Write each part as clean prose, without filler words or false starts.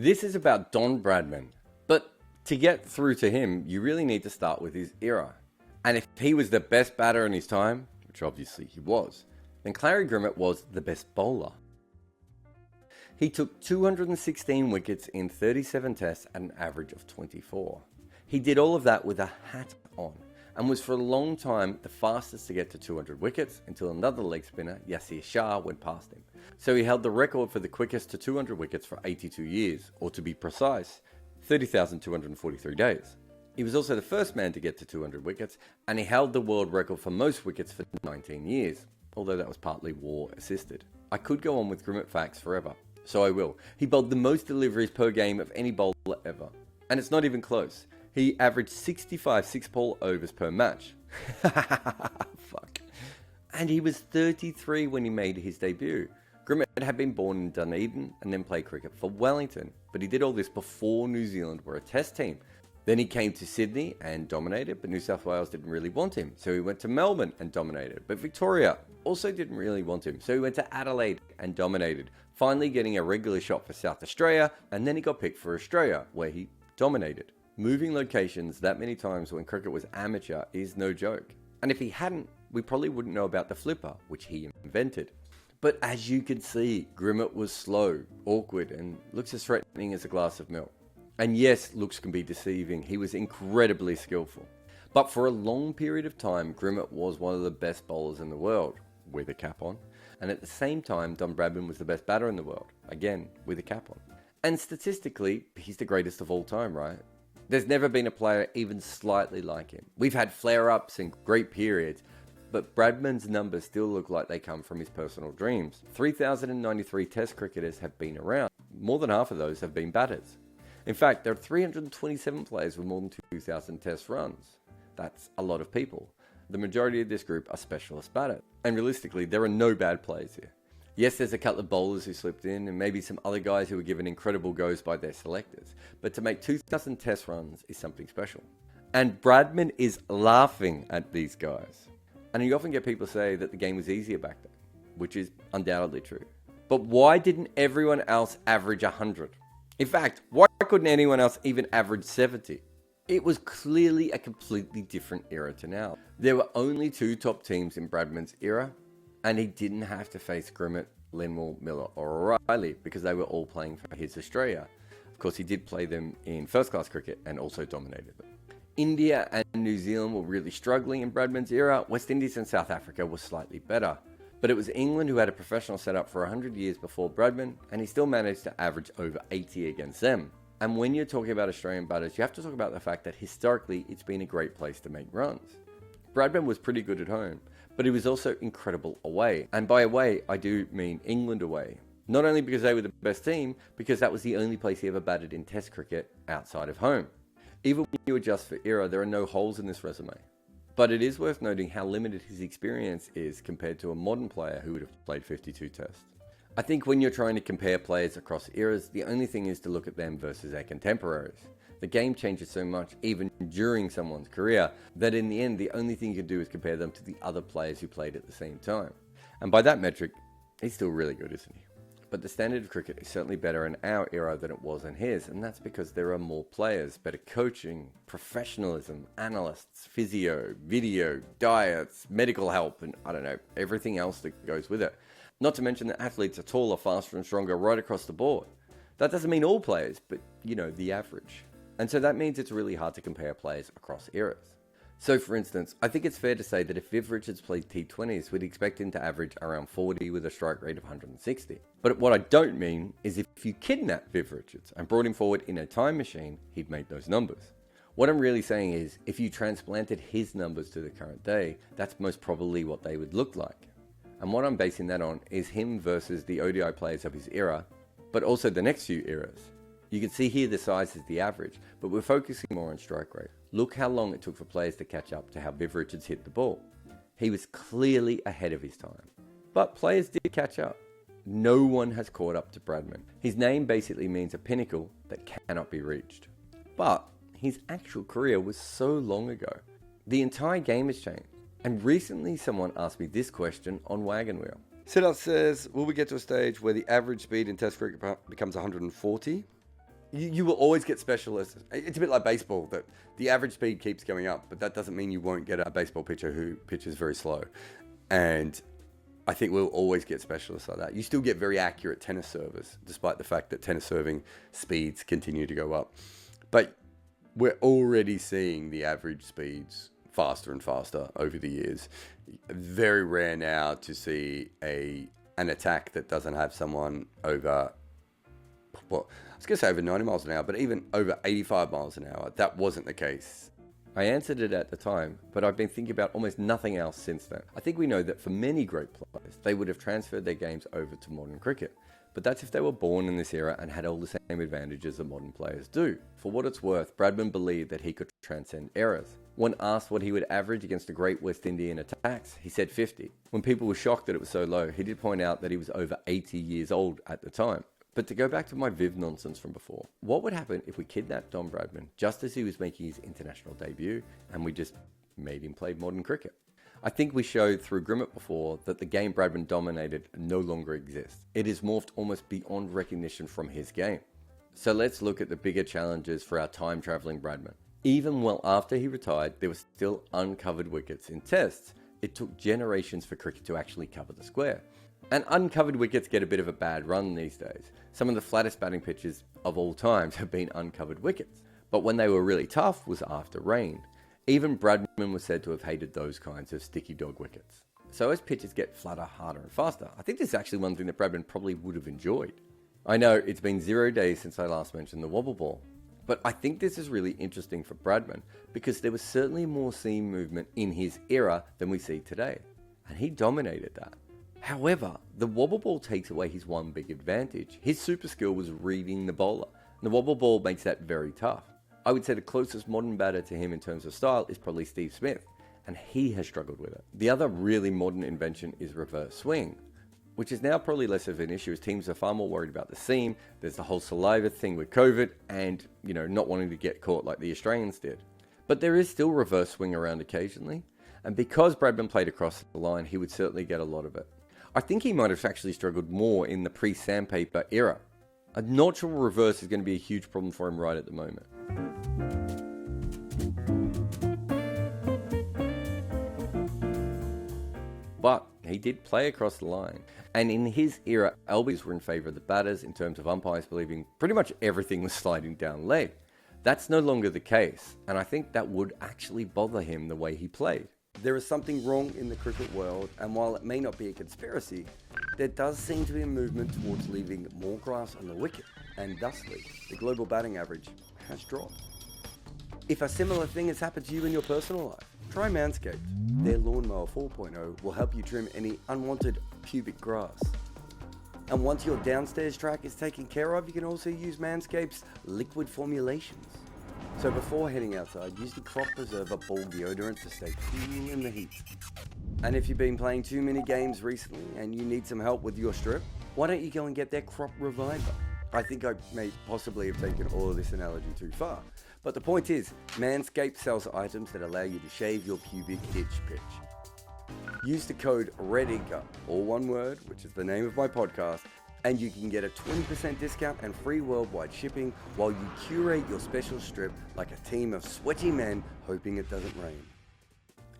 This is about Don Bradman, but to get through to him, you really need to start with his era. And if he was the best batter in his time, which obviously he was, then Clarrie Grimmett was the best bowler. He took 216 wickets in 37 tests at an average of 24. He did all of that with a hat on, and was for a long time the fastest to get to 200 wickets until another leg spinner, Yasir Shah, went past him. So he held the record for the quickest to 200 wickets for 82 years, or to be precise, 30,243 days. He was also the first man to get to 200 wickets, and he held the world record for most wickets for 19 years, although that was partly war assisted. I could go on with Grimmett facts forever, so I will. He bowled the most deliveries per game of any bowler ever, and it's not even close. He averaged 65 six-ball overs per match. Fuck. And he was 33 when he made his debut. Grimmett had been born in Dunedin and then played cricket for Wellington, but he did all this before New Zealand were a test team. Then he came to Sydney and dominated, but New South Wales didn't really want him, so he went to Melbourne and dominated. But Victoria also didn't really want him, so he went to Adelaide and dominated, finally getting a regular shot for South Australia, and then he got picked for Australia, where he dominated. Moving locations that many times when cricket was amateur is no joke. And if he hadn't, we probably wouldn't know about the flipper, which he invented. But as you can see, Grimmett was slow, awkward, and looks as threatening as a glass of milk. And yes, looks can be deceiving. He was incredibly skillful. But for a long period of time, Grimmett was one of the best bowlers in the world, with a cap on. And at the same time, Don Bradman was the best batter in the world, again, with a cap on. And statistically, he's the greatest of all time, right? There's never been a player even slightly like him. We've had flare-ups and great periods, but Bradman's numbers still look like they come from his personal dreams. 3,093 test cricketers have been around. More than half of those have been batters. In fact, there are 327 players with more than 2,000 test runs. That's a lot of people. The majority of this group are specialist batters. And realistically, there are no bad players here. Yes, there's a couple of bowlers who slipped in, and maybe some other guys who were given incredible goes by their selectors. But to make 2,000 test runs is something special. And Bradman is laughing at these guys. And you often get people say that the game was easier back then, which is undoubtedly true. But why didn't everyone else average 100? In fact, why couldn't anyone else even average 70? It was clearly a completely different era to now. There were only two top teams in Bradman's era, and he didn't have to face Grimmett, Linwell, Miller or O'Reilly because they were all playing for his Australia. Of course, he did play them in first-class cricket and also dominated them. India and New Zealand were really struggling in Bradman's era. West Indies and South Africa were slightly better. But it was England who had a professional setup for 100 years before Bradman, and he still managed to average over 80 against them. And when you're talking about Australian batters, you have to talk about the fact that historically it's been a great place to make runs. Bradman was pretty good at home, but he was also incredible away. And by away, I do mean England away. Not only because they were the best team, because that was the only place he ever batted in Test cricket outside of home. Even when you adjust for era, there are no holes in this resume. But it is worth noting how limited his experience is compared to a modern player who would have played 52 tests. I think when you're trying to compare players across eras, the only thing is to look at them versus their contemporaries. The game changes so much, even during someone's career, that in the end, the only thing you can do is compare them to the other players who played at the same time. And by that metric, he's still really good, isn't he? But the standard of cricket is certainly better in our era than it was in his, and that's because there are more players, better coaching, professionalism, analysts, physio, video, diets, medical help, and I don't know, everything else that goes with it. Not to mention that athletes are taller, faster, and stronger right across the board. That doesn't mean all players, but, the average. And so that means it's really hard to compare players across eras. So for instance, I think it's fair to say that if Viv Richards played T20s, we'd expect him to average around 40 with a strike rate of 160. But what I don't mean is if you kidnapped Viv Richards and brought him forward in a time machine, he'd make those numbers. What I'm really saying is, if you transplanted his numbers to the current day, that's most probably what they would look like. And what I'm basing that on is him versus the ODI players of his era, but also the next few eras. You can see here the size is the average, but we're focusing more on strike rate. Look how long it took for players to catch up to how Viv Richards hit the ball. He was clearly ahead of his time. But players did catch up. No one has caught up to Bradman. His name basically means a pinnacle that cannot be reached. But his actual career was so long ago. The entire game has changed. And recently someone asked me this question on Wagon Wheel. Siddharth says, will we get to a stage where the average speed in Test cricket becomes 140? You will always get specialists. It's a bit like baseball, that the average speed keeps going up, but that doesn't mean you won't get a baseball pitcher who pitches very slow. And I think we'll always get specialists like that. You still get very accurate tennis servers, despite the fact that tennis serving speeds continue to go up. But we're already seeing the average speeds faster and faster over the years. Very rare now to see an attack that doesn't have someone over, well, I was going to say over 90 miles an hour, but even over 85 miles an hour. That wasn't the case. I answered it at the time, but I've been thinking about almost nothing else since then. I think we know that for many great players, they would have transferred their games over to modern cricket. But that's if they were born in this era and had all the same advantages that modern players do. For what it's worth, Bradman believed that he could transcend eras. When asked what he would average against the great West Indian attacks, he said 50. When people were shocked that it was so low, he did point out that he was over 80 years old at the time. But to go back to my Viv nonsense from before, what would happen if we kidnapped Don Bradman just as he was making his international debut and we just made him play modern cricket? I think we showed through Grimmett before that the game Bradman dominated no longer exists. It is morphed almost beyond recognition from his game. So let's look at the bigger challenges for our time-travelling Bradman. Even well after he retired, there were still uncovered wickets in tests. It took generations for cricket to actually cover the square. And uncovered wickets get a bit of a bad run these days. Some of the flattest batting pitches of all times have been uncovered wickets. But when they were really tough was after rain. Even Bradman was said to have hated those kinds of sticky dog wickets. So as pitches get flatter, harder and faster, I think this is actually one thing that Bradman probably would have enjoyed. I know it's been 0 days since I last mentioned the wobble ball, but I think this is really interesting for Bradman because there was certainly more seam movement in his era than we see today, and he dominated that. However, the wobble ball takes away his one big advantage. His super skill was reading the bowler, and the wobble ball makes that very tough. I would say the closest modern batter to him in terms of style is probably Steve Smith, and he has struggled with it. The other really modern invention is reverse swing, which is now probably less of an issue as teams are far more worried about the seam. There's the whole saliva thing with COVID and, not wanting to get caught like the Australians did. But there is still reverse swing around occasionally, and because Bradman played across the line, he would certainly get a lot of it. I think he might have actually struggled more in the pre-sandpaper era. I'm not sure reverse is going to be a huge problem for him right at the moment. But he did play across the line. And in his era, LBs were in favour of the batters in terms of umpires believing pretty much everything was sliding down leg. That's no longer the case, and I think that would actually bother him the way he played. There is something wrong in the cricket world, and while it may not be a conspiracy, there does seem to be a movement towards leaving more grass on the wicket, and thusly, the global batting average has dropped. If a similar thing has happened to you in your personal life, try Manscaped. Their Lawnmower 4.0 will help you trim any unwanted pubic grass. And once your downstairs track is taken care of, you can also use Manscaped's liquid formulations. So before heading outside, use the Crop Preserver Ball Deodorant to stay cool in the heat. And if you've been playing too many games recently and you need some help with your strip, why don't you go and get their Crop Reviver? I think I may possibly have taken all of this analogy too far. But the point is, Manscaped sells items that allow you to shave your pubic itch pitch. Use the code REDINKER, all one word, which is the name of my podcast, and you can get a 20% discount and free worldwide shipping while you curate your special strip like a team of sweaty men hoping it doesn't rain.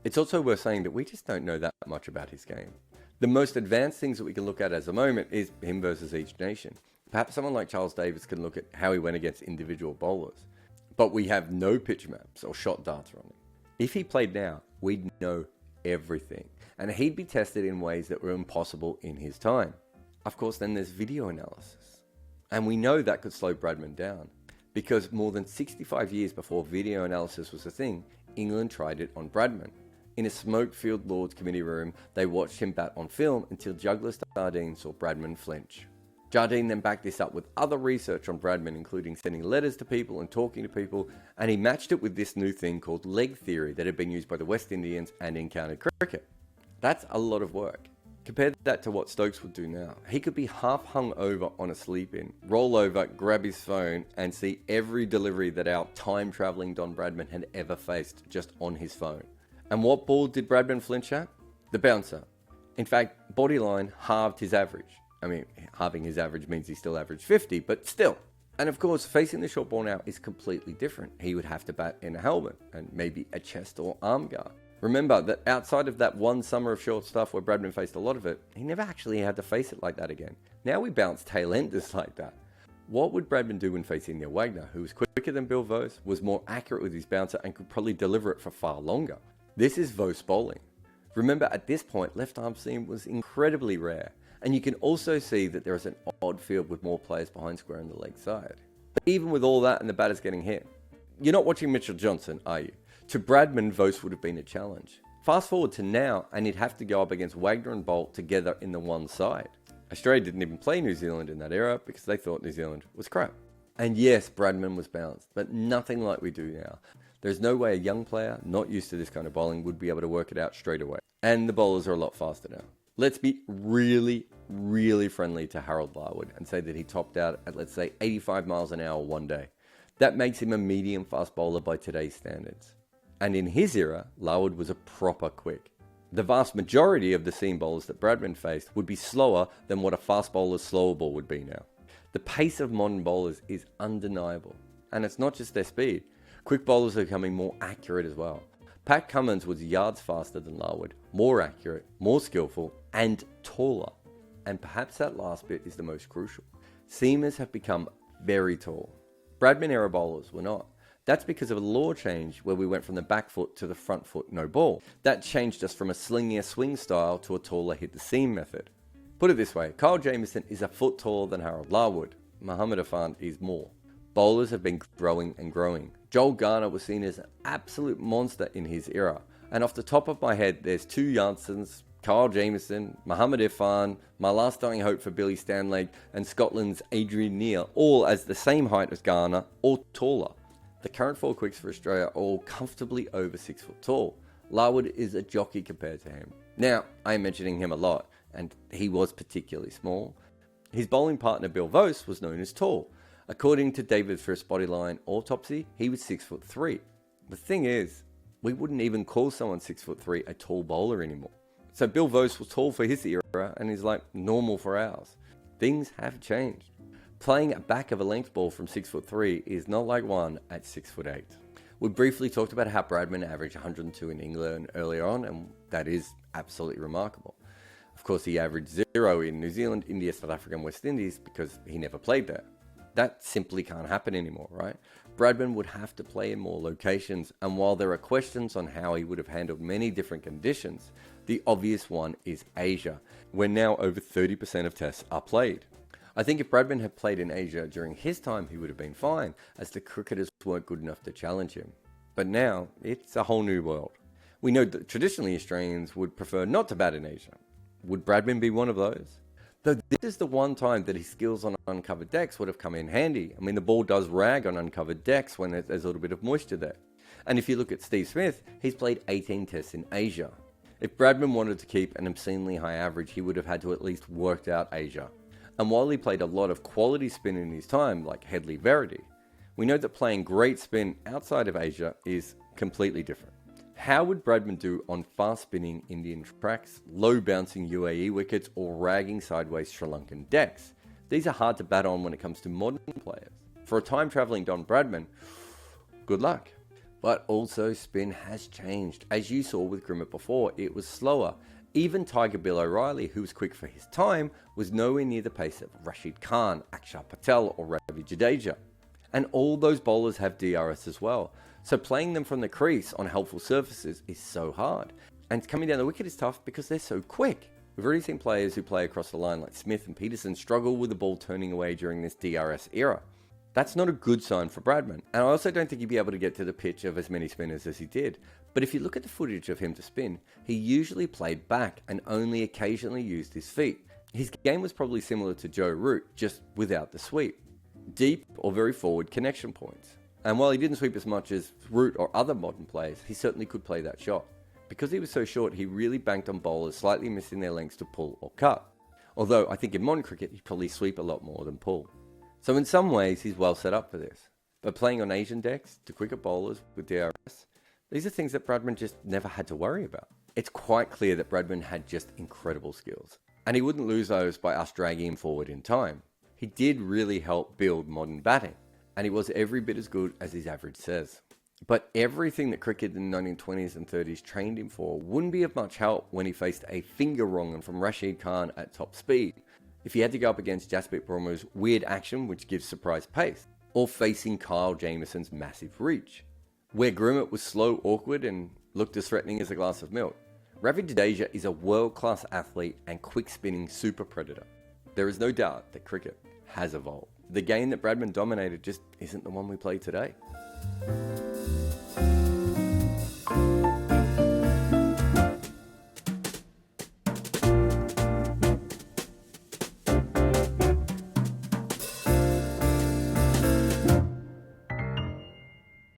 It's also worth saying that we just don't know that much about his game. The most advanced things that we can look at as a moment is him versus each nation. Perhaps someone like Charles Davis can look at how he went against individual bowlers. But we have no pitch maps or shot data on him. If he played now, we'd know everything. And he'd be tested in ways that were impossible in his time. Of course, then there's video analysis. And we know that could slow Bradman down. Because more than 65 years before video analysis was a thing, England tried it on Bradman. In a smoke-filled Lords committee room, they watched him bat on film until juggler Jardine saw Bradman flinch. Jardine then backed this up with other research on Bradman, including sending letters to people and talking to people, and he matched it with this new thing called leg theory that had been used by the West Indians and in county cricket. That's a lot of work. Compare that to what Stokes would do now. He could be half hung over on a sleep-in, roll over, grab his phone, and see every delivery that our time-travelling Don Bradman had ever faced just on his phone. And what ball did Bradman flinch at? The bouncer. In fact, Bodyline halved his average. I mean, halving his average means he still averaged 50, but still. And of course, facing the short ball now is completely different. He would have to bat in a helmet and maybe a chest or arm guard. Remember that outside of that one summer of short stuff where Bradman faced a lot of it, he never actually had to face it like that again. Now we bounce tail-enders like that. What would Bradman do when facing Neil Wagner, who was quicker than Bill Vos, was more accurate with his bouncer and could probably deliver it for far longer? This is Vos bowling. Remember, at this point, left arm seam was incredibly rare, and you can also see that there is an odd field with more players behind square on the leg side. But even with all that and the batters getting hit, you're not watching Mitchell Johnson, are you? To Bradman, Vos would have been a challenge. Fast forward to now, and he'd have to go up against Wagner and Bolt together in the one side. Australia didn't even play New Zealand in that era because they thought New Zealand was crap. And yes, Bradman was balanced, but nothing like we do now. There's no way a young player, not used to this kind of bowling, would be able to work it out straight away. And the bowlers are a lot faster now. Let's be really, really friendly to Jarrod Larwood and say that he topped out at, let's say, 85 miles an hour one day. That makes him a medium fast bowler by today's standards. And in his era, Larwood was a proper quick. The vast majority of the seam bowlers that Bradman faced would be slower than what a fast bowler's slower ball would be now. The pace of modern bowlers is undeniable. And it's not just their speed. Quick bowlers are becoming more accurate as well. Pat Cummins was yards faster than Larwood, more accurate, more skillful, and taller. And perhaps that last bit is the most crucial. Seamers have become very tall. Bradman era bowlers were not. That's because of a law change where we went from the back foot to the front foot no ball. That changed us from a slingier swing style to a taller hit the seam method. Put it this way, Kyle Jamieson is a foot taller than Jarrod Larwood. Muhammad Irfan is more. Bowlers have been growing and growing. Joel Garner was seen as an absolute monster in his era. And off the top of my head, there's two Janssens, Kyle Jamieson, Muhammad Irfan, my last dying hope for Billy Stanley, and Scotland's Adrian Neal, all as the same height as Garner, or taller. The current four quicks for Australia are all comfortably over 6 foot tall. Larwood is a jockey compared to him. Now, I'm mentioning him a lot, and he was particularly small. His bowling partner Bill Vos was known as tall. According to David Frith's Bodyline autopsy, he was 6'3". The thing is, we wouldn't even call someone 6'3" a tall bowler anymore. So Bill Vos was tall for his era and is like normal for ours. Things have changed. Playing a back of a length ball from 6'3" is not like one at 6'8". We briefly talked about how Bradman averaged 102 in England earlier on, and that is absolutely remarkable. Of course, he averaged 0 in New Zealand, India, South Africa, and West Indies because he never played there. That simply can't happen anymore, right? Bradman would have to play in more locations, and while there are questions on how he would have handled many different conditions, the obvious one is Asia, where now over 30% of tests are played. I think if Bradman had played in Asia during his time, he would have been fine, as the cricketers weren't good enough to challenge him. But now, it's a whole new world. We know that traditionally Australians would prefer not to bat in Asia. Would Bradman be one of those? Though this is the one time that his skills on uncovered decks would have come in handy. I mean, the ball does rag on uncovered decks when there's a little bit of moisture there. And if you look at Steve Smith, he's played 18 tests in Asia. If Bradman wanted to keep an obscenely high average, he would have had to at least worked out Asia. And while he played a lot of quality spin in his time, like Headley Verity, we know that playing great spin outside of Asia is completely different. How would Bradman do on fast spinning Indian tracks, low bouncing UAE wickets, or ragging sideways Sri Lankan decks? These are hard to bat on when it comes to modern players. For a time travelling Don Bradman, good luck. But also spin has changed. As you saw with Grimmett before, it was slower. Even Tiger Bill O'Reilly, who was quick for his time, was nowhere near the pace of Rashid Khan, Akshar Patel, or Ravi Jadeja. And all those bowlers have DRS as well. So playing them from the crease on helpful surfaces is so hard. And coming down the wicket is tough because they're so quick. We've already seen players who play across the line like Smith and Peterson struggle with the ball turning away during this DRS era. That's not a good sign for Bradman. And I also don't think he'd be able to get to the pitch of as many spinners as he did. But if you look at the footage of him to spin, he usually played back and only occasionally used his feet. His game was probably similar to Joe Root, just without the sweep. Deep or very forward connection points. And while he didn't sweep as much as Root or other modern players, he certainly could play that shot. Because he was so short, he really banked on bowlers slightly missing their lengths to pull or cut. Although I think in modern cricket, he'd probably sweep a lot more than pull. So in some ways, he's well set up for this. But playing on Asian decks to cricket bowlers with DRS, these are things that Bradman just never had to worry about. It's quite clear that Bradman had just incredible skills. And he wouldn't lose those by us dragging him forward in time. he did really help build modern batting, and he was every bit as good as his average says. But everything that cricket in the 1920s and 30s trained him for wouldn't be of much help when he faced a finger wrong'un from Rashid Khan at top speed, if he had to go up against Jasprit Bumrah's weird action which gives surprise pace, or facing Kyle Jamieson's massive reach. Where Grimmett was slow, awkward, and looked as threatening as a glass of milk, Ravi Jadeja is a world-class athlete and quick-spinning super predator. There is no doubt that cricket has evolved. The game that Bradman dominated just isn't the one we play today.